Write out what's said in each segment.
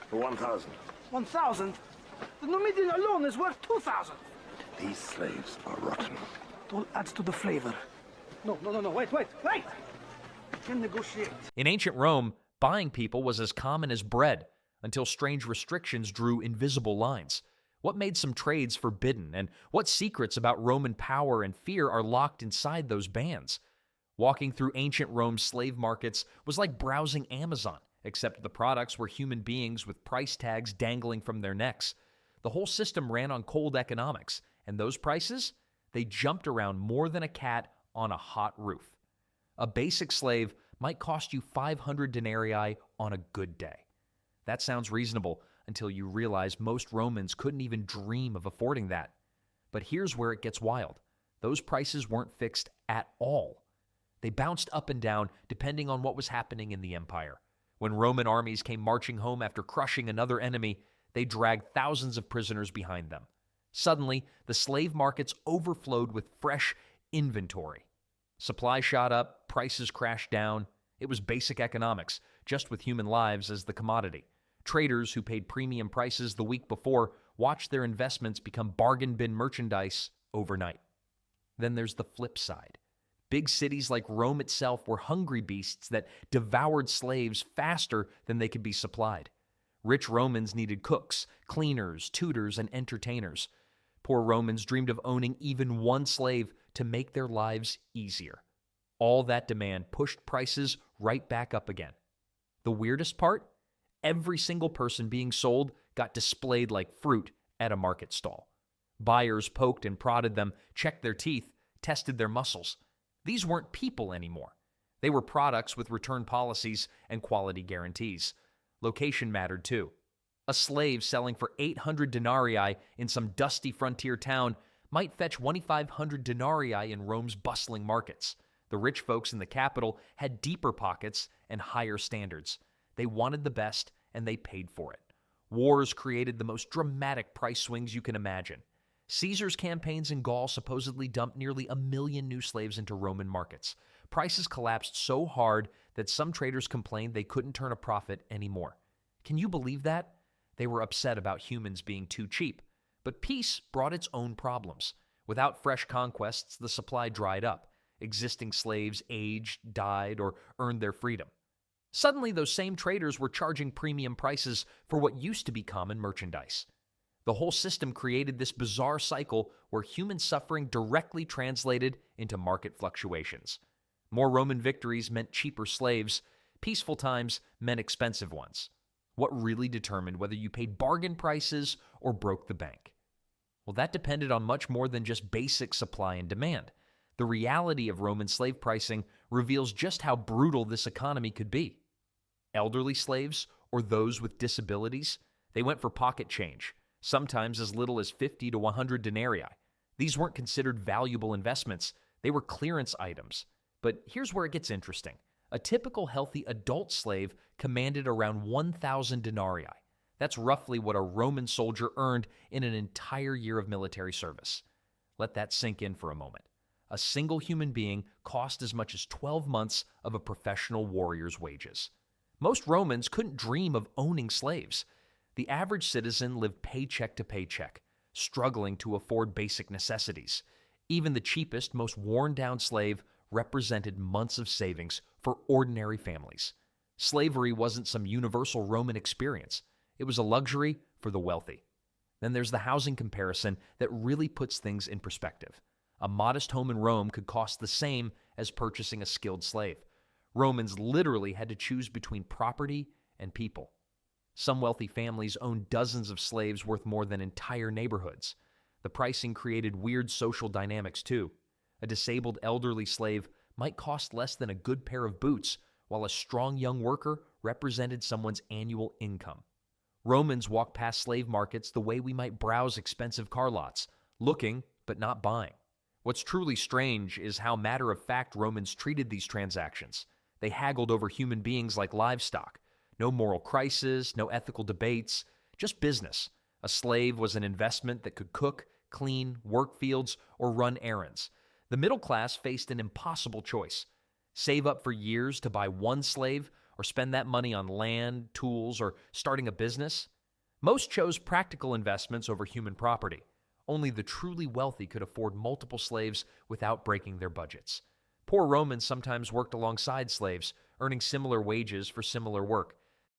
For 1,000. 1,000? The Numidian alone is worth 2,000. These slaves are rotten. It all adds to the flavor. No, wait! I can negotiate. In ancient Rome, buying people was as common as bread, until strange restrictions drew invisible lines. What made some trades forbidden, and what secrets about Roman power and fear are locked inside those bans? Walking through ancient Rome's slave markets was like browsing Amazon, except the products were human beings with price tags dangling from their necks. The whole system ran on cold economics, and those prices? They jumped around more than a cat on a hot roof. A basic slave might cost you 500 denarii on a good day. That sounds reasonable until you realize most Romans couldn't even dream of affording that. But here's where it gets wild. Those prices weren't fixed at all. They bounced up and down depending on what was happening in the empire. When Roman armies came marching home after crushing another enemy, they dragged thousands of prisoners behind them. Suddenly, the slave markets overflowed with fresh inventory. Supply shot up, prices crashed down. It was basic economics, just with human lives as the commodity. Traders who paid premium prices the week before watched their investments become bargain bin merchandise overnight. Then there's the flip side. Big cities like Rome itself were hungry beasts that devoured slaves faster than they could be supplied. Rich Romans needed cooks, cleaners, tutors, and entertainers. Poor Romans dreamed of owning even one slave to make their lives easier. All that demand pushed prices right back up again. The weirdest part? Every single person being sold got displayed like fruit at a market stall. Buyers poked and prodded them, checked their teeth, tested their muscles. These weren't people anymore. They were products with return policies and quality guarantees. Location mattered too. A slave selling for 800 denarii in some dusty frontier town might fetch 2,500 denarii in Rome's bustling markets. The rich folks in the capital had deeper pockets and higher standards. They wanted the best, and they paid for it. Wars created the most dramatic price swings you can imagine. Caesar's campaigns in Gaul supposedly dumped nearly 1 million new slaves into Roman markets. Prices collapsed so hard that some traders complained they couldn't turn a profit anymore. Can you believe that? They were upset about humans being too cheap. But peace brought its own problems. Without fresh conquests, the supply dried up. Existing slaves aged, died, or earned their freedom. Suddenly, those same traders were charging premium prices for what used to be common merchandise. The whole system created this bizarre cycle where human suffering directly translated into market fluctuations. More Roman victories meant cheaper slaves. Peaceful times meant expensive ones. What really determined whether you paid bargain prices or broke the bank? Well, that depended on much more than just basic supply and demand. The reality of Roman slave pricing reveals just how brutal this economy could be. Elderly slaves, or those with disabilities, they went for pocket change, sometimes as little as 50 to 100 denarii. These weren't considered valuable investments. They were clearance items. But here's where it gets interesting. A typical healthy adult slave commanded around 1,000 denarii. That's roughly what a Roman soldier earned in an entire year of military service. Let that sink in for a moment. A single human being cost as much as 12 months of a professional warrior's wages. Most Romans couldn't dream of owning slaves. The average citizen lived paycheck to paycheck, struggling to afford basic necessities. Even the cheapest, most worn-down slave represented months of savings for ordinary families. Slavery wasn't some universal Roman experience. It was a luxury for the wealthy. Then there's the housing comparison that really puts things in perspective. A modest home in Rome could cost the same as purchasing a skilled slave. Romans literally had to choose between property and people. Some wealthy families owned dozens of slaves worth more than entire neighborhoods. The pricing created weird social dynamics too. A disabled elderly slave might cost less than a good pair of boots, while a strong young worker represented someone's annual income. Romans walked past slave markets the way we might browse expensive car lots, looking but not buying. What's truly strange is how matter-of-fact Romans treated these transactions. They haggled over human beings like livestock. No moral crisis, no ethical debates, just business. A slave was an investment that could cook, clean, work fields, or run errands. The middle class faced an impossible choice: save up for years to buy one slave, or spend that money on land, tools, or starting a business? Most chose practical investments over human property. Only the truly wealthy could afford multiple slaves without breaking their budgets. Poor Romans sometimes worked alongside slaves, earning similar wages for similar work.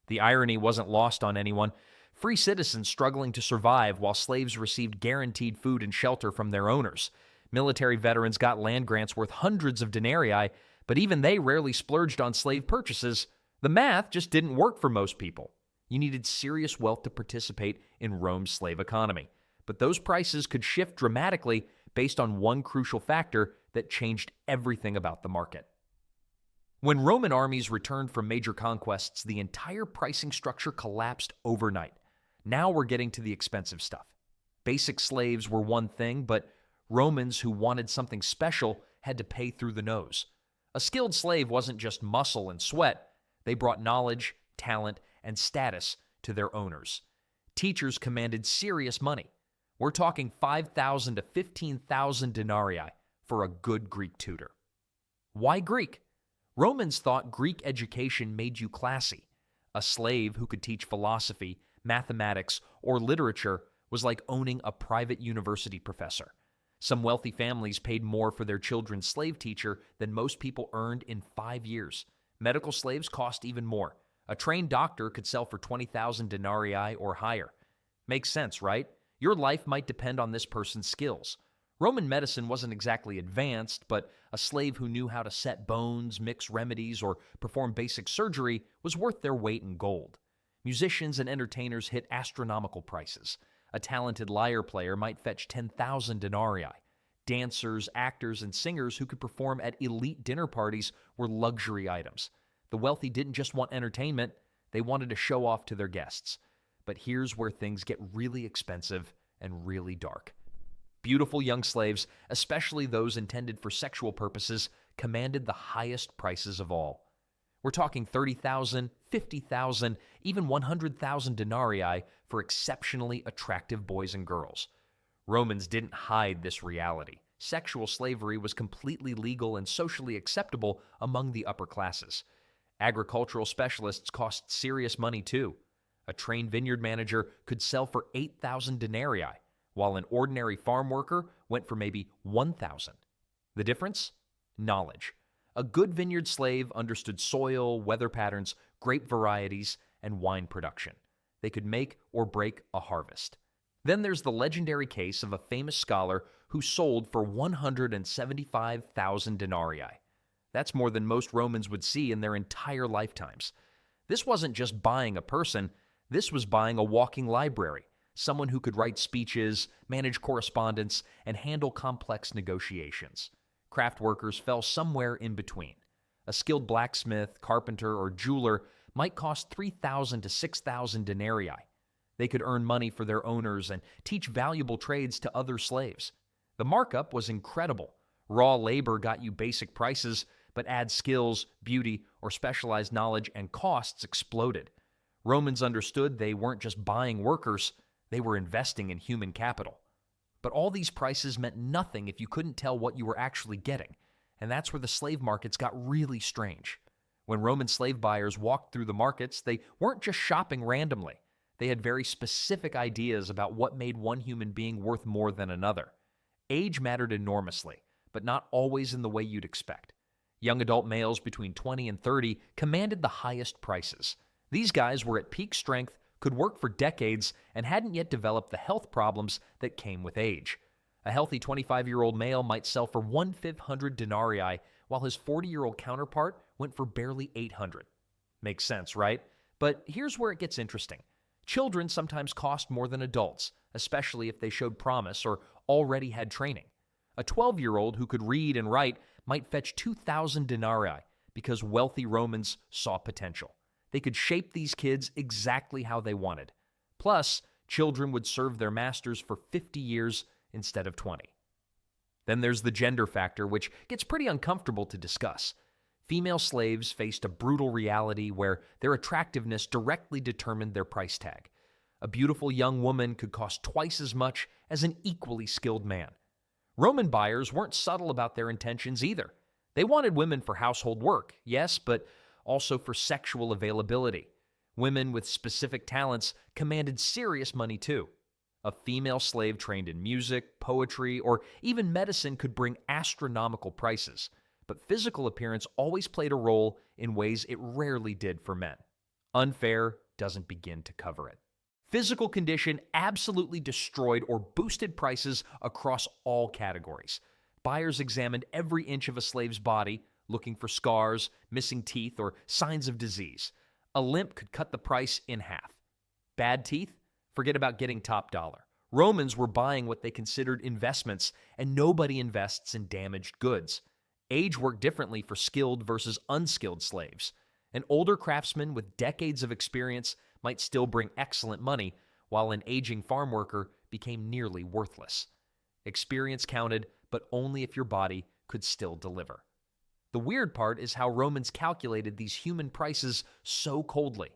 The irony wasn't lost on anyone. Free citizens struggling to survive while slaves received guaranteed food and shelter from their owners. Military veterans got land grants worth hundreds of denarii, but even they rarely splurged on slave purchases. The math just didn't work for most people. You needed serious wealth to participate in Rome's slave economy. But those prices could shift dramatically based on one crucial factor that changed everything about the market. When Roman armies returned from major conquests, the entire pricing structure collapsed overnight. Now we're getting to the expensive stuff. Basic slaves were one thing, but Romans who wanted something special had to pay through the nose. A skilled slave wasn't just muscle and sweat. They brought knowledge, talent, and status to their owners. Teachers commanded serious money. We're talking 5,000 to 15,000 denarii for a good Greek tutor. Why Greek? Romans thought Greek education made you classy. A slave who could teach philosophy, mathematics, or literature was like owning a private university professor. Some wealthy families paid more for their children's slave teacher than most people earned in 5 years. Medical slaves cost even more. A trained doctor could sell for 20,000 denarii or higher. Makes sense, right? Your life might depend on this person's skills. Roman medicine wasn't exactly advanced, but a slave who knew how to set bones, mix remedies, or perform basic surgery was worth their weight in gold. Musicians and entertainers hit astronomical prices. A talented lyre player might fetch 10,000 denarii. Dancers, actors, and singers who could perform at elite dinner parties were luxury items. The wealthy didn't just want entertainment, they wanted to show off to their guests. But here's where things get really expensive and really dark. Beautiful young slaves, especially those intended for sexual purposes, commanded the highest prices of all. We're talking 30,000, 50,000, even 100,000 denarii for exceptionally attractive boys and girls. Romans didn't hide this reality. Sexual slavery was completely legal and socially acceptable among the upper classes. Agricultural specialists cost serious money too. A trained vineyard manager could sell for 8,000 denarii, while an ordinary farm worker went for maybe 1,000. The difference? Knowledge. A good vineyard slave understood soil, weather patterns, grape varieties, and wine production. They could make or break a harvest. Then there's the legendary case of a famous scholar who sold for 175,000 denarii. That's more than most Romans would see in their entire lifetimes. This wasn't just buying a person, this was buying a walking library, someone who could write speeches, manage correspondence, and handle complex negotiations. Craft workers fell somewhere in between. A skilled blacksmith, carpenter, or jeweler might cost 3,000 to 6,000 denarii. They could earn money for their owners and teach valuable trades to other slaves. The markup was incredible. Raw labor got you basic prices, but add skills, beauty, or specialized knowledge and costs exploded. Romans understood they weren't just buying workers, they were investing in human capital. But all these prices meant nothing if you couldn't tell what you were actually getting, and that's where the slave markets got really strange. When Roman slave buyers walked through the markets, they weren't just shopping randomly. They had very specific ideas about what made one human being worth more than another. Age mattered enormously, but not always in the way you'd expect. Young adult males between 20 and 30 commanded the highest prices. These guys were at peak strength, could work for decades, and hadn't yet developed the health problems that came with age. A healthy 25-year-old male might sell for 1,500 denarii, while his 40-year-old counterpart went for barely 800. Makes sense, right? But here's where it gets interesting. Children sometimes cost more than adults, especially if they showed promise or already had training. A 12-year-old who could read and write might fetch 2,000 denarii because wealthy Romans saw potential. They could shape these kids exactly how they wanted. Plus, children would serve their masters for 50 years instead of 20. Then there's the gender factor, which gets pretty uncomfortable to discuss. Female slaves faced a brutal reality where their attractiveness directly determined their price tag. A beautiful young woman could cost twice as much as an equally skilled man. Roman buyers weren't subtle about their intentions either. They wanted women for household work, yes, but also for sexual availability. Women with specific talents commanded serious money too. A female slave trained in music, poetry, or even medicine could bring astronomical prices, but physical appearance always played a role in ways it rarely did for men. Unfair doesn't begin to cover it. Physical condition absolutely destroyed or boosted prices across all categories. Buyers examined every inch of a slave's body, looking for scars, missing teeth, or signs of disease. A limp could cut the price in half. Bad teeth? Forget about getting top dollar. Romans were buying what they considered investments, and nobody invests in damaged goods. Age worked differently for skilled versus unskilled slaves. An older craftsman with decades of experience might still bring excellent money, while an aging farm worker became nearly worthless. Experience counted, but only if your body could still deliver. The weird part is how Romans calculated these human prices so coldly.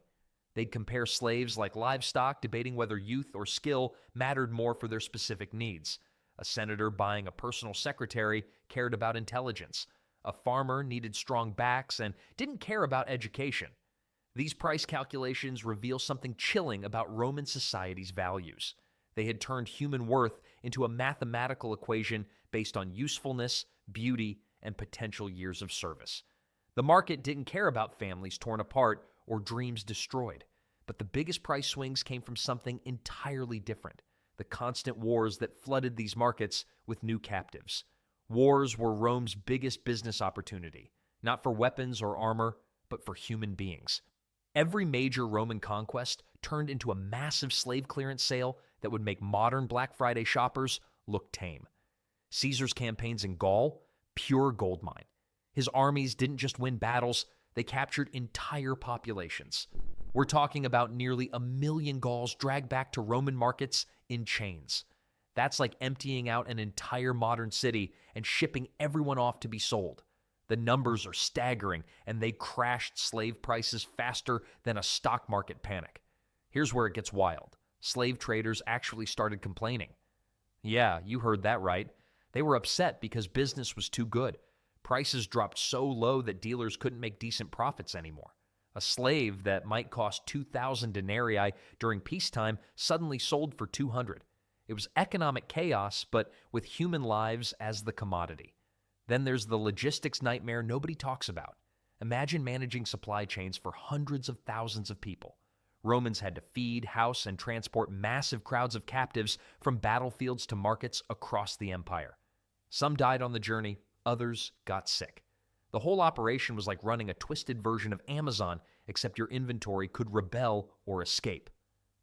They'd compare slaves like livestock, debating whether youth or skill mattered more for their specific needs. A senator buying a personal secretary cared about intelligence. A farmer needed strong backs and didn't care about education. These price calculations reveal something chilling about Roman society's values. They had turned human worth into a mathematical equation based on usefulness, beauty, and potential years of service. The market didn't care about families torn apart or dreams destroyed, but the biggest price swings came from something entirely different: the constant wars that flooded these markets with new captives. Wars were Rome's biggest business opportunity, not for weapons or armor, but for human beings. Every major Roman conquest turned into a massive slave clearance sale that would make modern Black Friday shoppers look tame. Caesar's campaigns in Gaul, pure goldmine. His armies didn't just win battles, they captured entire populations. We're talking about nearly 1 million Gauls dragged back to Roman markets in chains. That's like emptying out an entire modern city and shipping everyone off to be sold. The numbers are staggering, and they crashed slave prices faster than a stock market panic. Here's where it gets wild. Slave traders actually started complaining. Yeah, you heard that right. They were upset because business was too good. Prices dropped so low that dealers couldn't make decent profits anymore. A slave that might cost 2,000 denarii during peacetime suddenly sold for 200. It was economic chaos, but with human lives as the commodity. Then there's the logistics nightmare nobody talks about. Imagine managing supply chains for hundreds of thousands of people. Romans had to feed, house, and transport massive crowds of captives from battlefields to markets across the empire. Some died on the journey, others got sick. The whole operation was like running a twisted version of Amazon, except your inventory could rebel or escape.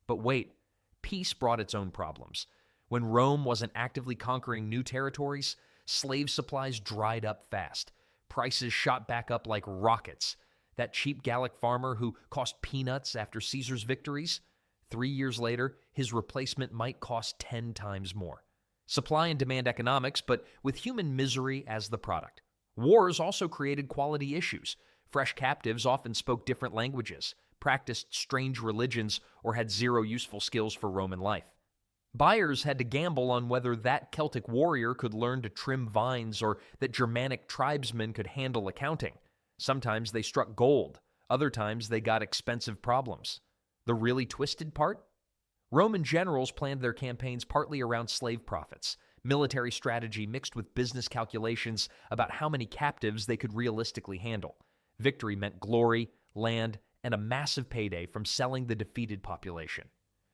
But wait, peace brought its own problems. When Rome wasn't actively conquering new territories, slave supplies dried up fast. Prices shot back up like rockets. That cheap Gallic farmer who cost peanuts after Caesar's victories, 3 years later, his replacement might cost 10 times more. Supply and demand economics, but with human misery as the product. Wars also created quality issues. Fresh captives often spoke different languages, practiced strange religions, or had zero useful skills for Roman life. Buyers had to gamble on whether that Celtic warrior could learn to trim vines or that Germanic tribesmen could handle accounting. Sometimes they struck gold. Other times they got expensive problems. The really twisted part? Roman generals planned their campaigns partly around slave profits, military strategy mixed with business calculations about how many captives they could realistically handle. Victory meant glory, land, and a massive payday from selling the defeated population.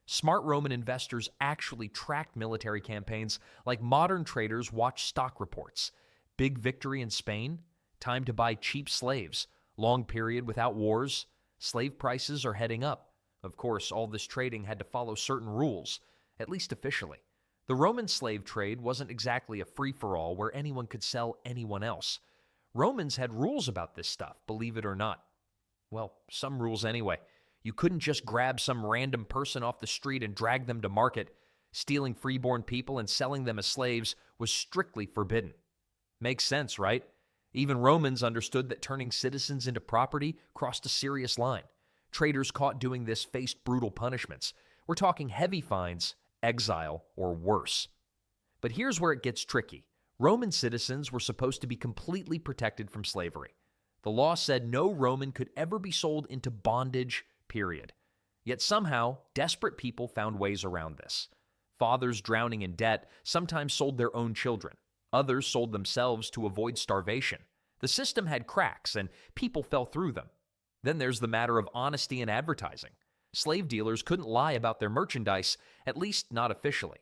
Smart Roman investors actually tracked military campaigns like modern traders watch stock reports. Big victory in Spain? Time to buy cheap slaves. Long period without wars? Slave prices are heading up. Of course, all this trading had to follow certain rules, at least officially. The Roman slave trade wasn't exactly a free-for-all where anyone could sell anyone else. Romans had rules about this stuff, believe it or not. Well, some rules anyway. You couldn't just grab some random person off the street and drag them to market. Stealing freeborn people and selling them as slaves was strictly forbidden. Makes sense, right? Even Romans understood that turning citizens into property crossed a serious line. Traders caught doing this faced brutal punishments. We're talking heavy fines, exile, or worse. But here's where it gets tricky. Roman citizens were supposed to be completely protected from slavery. The law said no Roman could ever be sold into bondage, period. Yet somehow, desperate people found ways around this. Fathers drowning in debt sometimes sold their own children. Others sold themselves to avoid starvation. The system had cracks, and people fell through them. Then there's the matter of honesty in advertising. Slave dealers couldn't lie about their merchandise, at least not officially.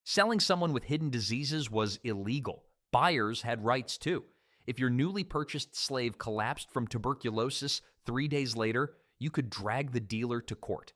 Selling someone with hidden diseases was illegal. Buyers had rights too. If your newly purchased slave collapsed from tuberculosis 3 days later, you could drag the dealer to court.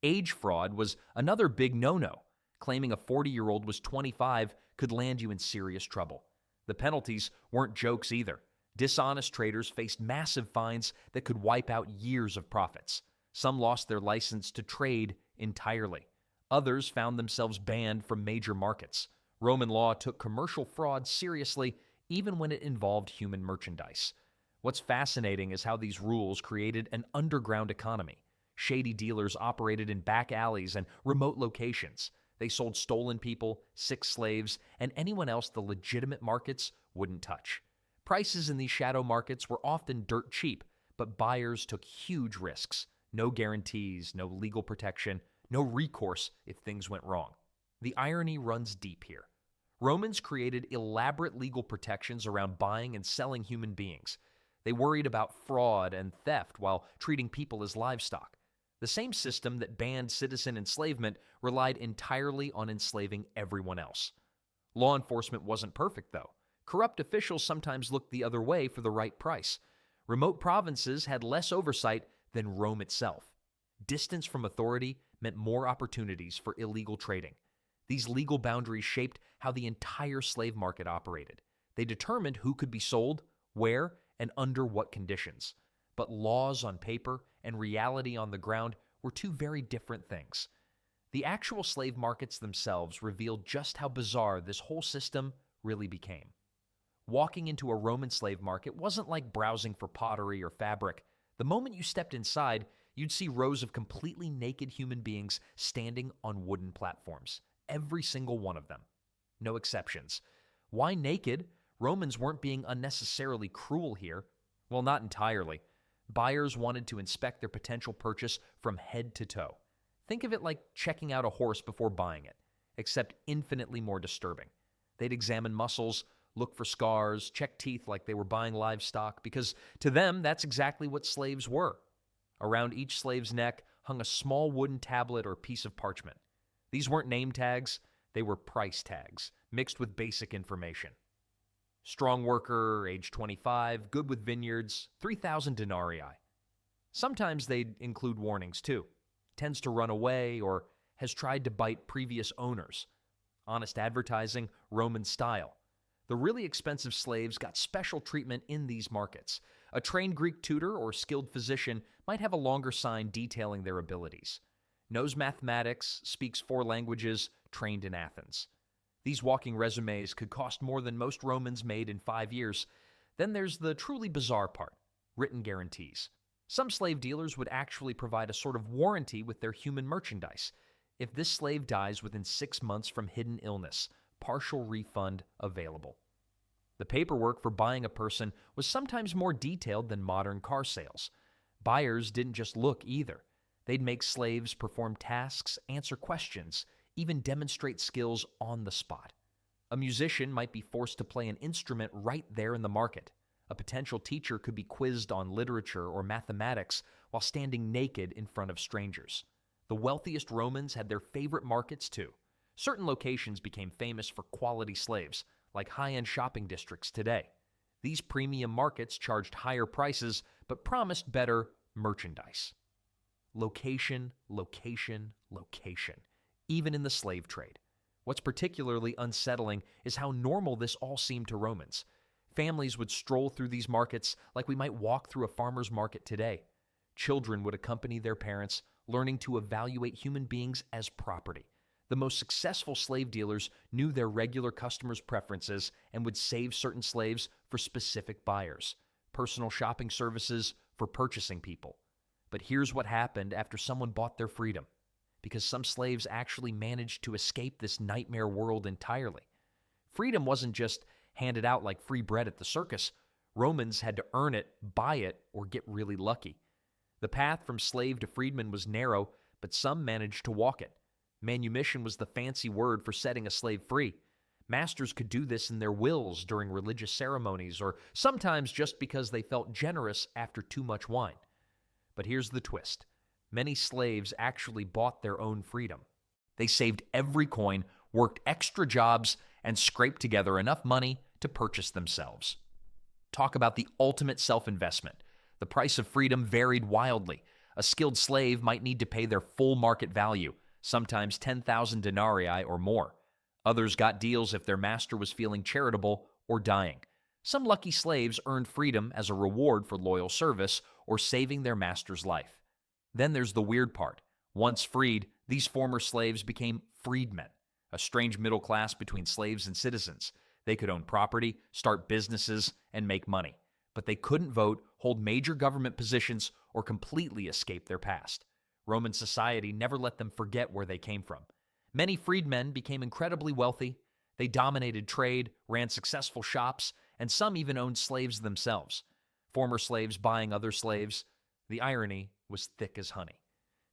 Age fraud was another big no-no. Claiming a 40-year-old was 25 could land you in serious trouble. The penalties weren't jokes either. Dishonest traders faced massive fines that could wipe out years of profits. Some lost their license to trade entirely. Others found themselves banned from major markets. Roman law took commercial fraud seriously, even when it involved human merchandise. What's fascinating is how these rules created an underground economy. Shady dealers operated in back alleys and remote locations. They sold stolen people, sick slaves, and anyone else the legitimate markets wouldn't touch. Prices in these shadow markets were often dirt cheap, but buyers took huge risks. No guarantees, no legal protection, no recourse if things went wrong. The irony runs deep here. Romans created elaborate legal protections around buying and selling human beings. They worried about fraud and theft while treating people as livestock. The same system that banned citizen enslavement relied entirely on enslaving everyone else. Law enforcement wasn't perfect, though. Corrupt officials sometimes looked the other way for the right price. Remote provinces had less oversight than Rome itself. Distance from authority meant more opportunities for illegal trading. These legal boundaries shaped how the entire slave market operated. They determined who could be sold, where, and under what conditions. But laws on paper and reality on the ground were two very different things. The actual slave markets themselves revealed just how bizarre this whole system really became. Walking into a Roman slave market wasn't like browsing for pottery or fabric. The moment you stepped inside, you'd see rows of completely naked human beings standing on wooden platforms. Every single one of them. No exceptions. Why naked? Romans weren't being unnecessarily cruel here. Well, not entirely. Buyers wanted to inspect their potential purchase from head to toe. Think of it like checking out a horse before buying it, except infinitely more disturbing. They'd examine muscles, look for scars, check teeth like they were buying livestock, because to them, that's exactly what slaves were. Around each slave's neck hung a small wooden tablet or piece of parchment. These weren't name tags, they were price tags, mixed with basic information. Strong worker, age 25, good with vineyards, 3,000 denarii. Sometimes they'd include warnings too. Tends to run away or has tried to bite previous owners. Honest advertising, Roman style. The really expensive slaves got special treatment in these markets. A trained Greek tutor or skilled physician might have a longer sign detailing their abilities. Knows mathematics, speaks 4 languages, trained in Athens. These walking resumes could cost more than most Romans made in 5 years. Then there's the truly bizarre part, written guarantees. Some slave dealers would actually provide a sort of warranty with their human merchandise. If this slave dies within 6 months from hidden illness, partial refund available. The paperwork for buying a person was sometimes more detailed than modern car sales. Buyers didn't just look either. They'd make slaves perform tasks, answer questions, even demonstrate skills on the spot. A musician might be forced to play an instrument right there in the market. A potential teacher could be quizzed on literature or mathematics while standing naked in front of strangers. The wealthiest Romans had their favorite markets too. Certain locations became famous for quality slaves, like high-end shopping districts today. These premium markets charged higher prices but promised better merchandise. Location, location, location. Even in the slave trade. What's particularly unsettling is how normal this all seemed to Romans. Families would stroll through these markets like we might walk through a farmer's market today. Children would accompany their parents, learning to evaluate human beings as property. The most successful slave dealers knew their regular customers' preferences and would save certain slaves for specific buyers. Personal shopping services for purchasing people. But here's what happened after someone bought their freedom. Because some slaves actually managed to escape this nightmare world entirely. Freedom wasn't just handed out like free bread at the circus. Romans had to earn it, buy it, or get really lucky. The path from slave to freedman was narrow, but some managed to walk it. Manumission was the fancy word for setting a slave free. Masters could do this in their wills during religious ceremonies, or sometimes just because they felt generous after too much wine. But here's the twist. Many slaves actually bought their own freedom. They saved every coin, worked extra jobs, and scraped together enough money to purchase themselves. Talk about the ultimate self-investment. The price of freedom varied wildly. A skilled slave might need to pay their full market value, sometimes 10,000 denarii or more. Others got deals if their master was feeling charitable or dying. Some lucky slaves earned freedom as a reward for loyal service or saving their master's life. Then there's the weird part. Once freed, these former slaves became freedmen, a strange middle class between slaves and citizens. They could own property, start businesses, and make money. But they couldn't vote, hold major government positions, or completely escape their past. Roman society never let them forget where they came from. Many freedmen became incredibly wealthy. They dominated trade, ran successful shops, and some even owned slaves themselves. Former slaves buying other slaves. The irony was thick as honey.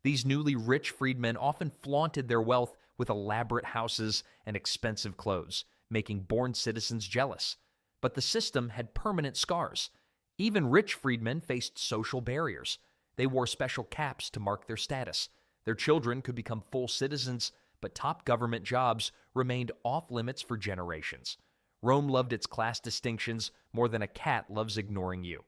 These newly rich freedmen often flaunted their wealth with elaborate houses and expensive clothes, making born citizens jealous. But the system had permanent scars. Even rich freedmen faced social barriers. They wore special caps to mark their status. Their children could become full citizens, but top government jobs remained off-limits for generations. Rome loved its class distinctions more than a cat loves ignoring you.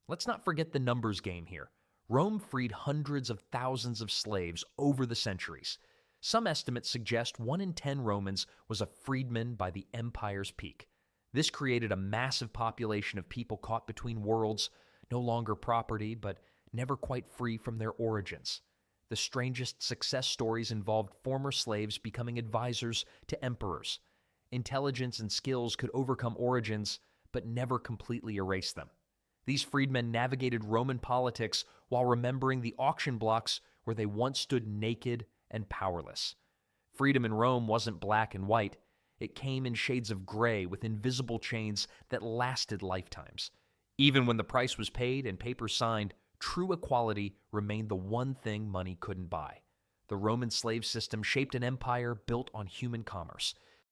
Let's not forget the numbers game here. Rome freed hundreds of thousands of slaves over the centuries. Some estimates suggest 1 in 10 Romans was a freedman by the empire's peak. This created a massive population of people caught between worlds, no longer property, but never quite free from their origins. The strangest success stories involved former slaves becoming advisors to emperors. Intelligence and skills could overcome origins, but never completely erase them. These freedmen navigated Roman politics while remembering the auction blocks where they once stood naked and powerless. Freedom in Rome wasn't black and white. It came in shades of gray with invisible chains that lasted lifetimes. Even when the price was paid and papers signed, true equality remained the one thing money couldn't buy. The Roman slave system shaped an empire built on human commerce.